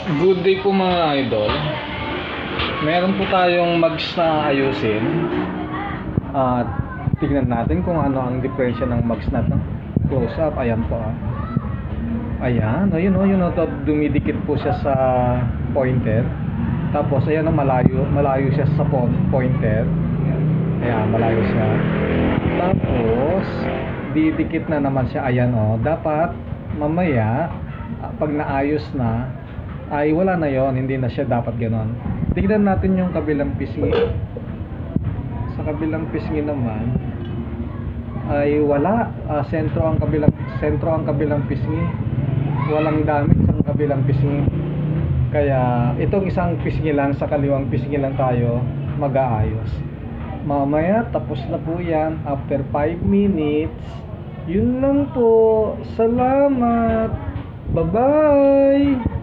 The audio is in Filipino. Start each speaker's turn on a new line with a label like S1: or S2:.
S1: Good day po mga idol. Meron po tayong mags na ayusin. At tignan natin kung ano ang diferensya ng mags natin. Close up, ayan po ah. Ayan, ayun dumidikit po siya sa pointer. Tapos ayan malayo siya sa pointer. Ayan, malayo siya. Tapos didikit na naman siya, ayan oh. Dapat mamaya pag naayos na ay wala na yon, hindi na siya dapat ganon. Tignan natin yung kabilang pisngi. Sa kabilang pisngi naman ay wala, sentro ang kabilang pisngi. Walang damit sa kabilang pisngi. Kaya itong isang pisngi lang, sa kaliwang pisngi lang tayo mag-aayos. Mamaya tapos na po yan after 5 minutes. Yun lang po. Salamat. Bye-bye.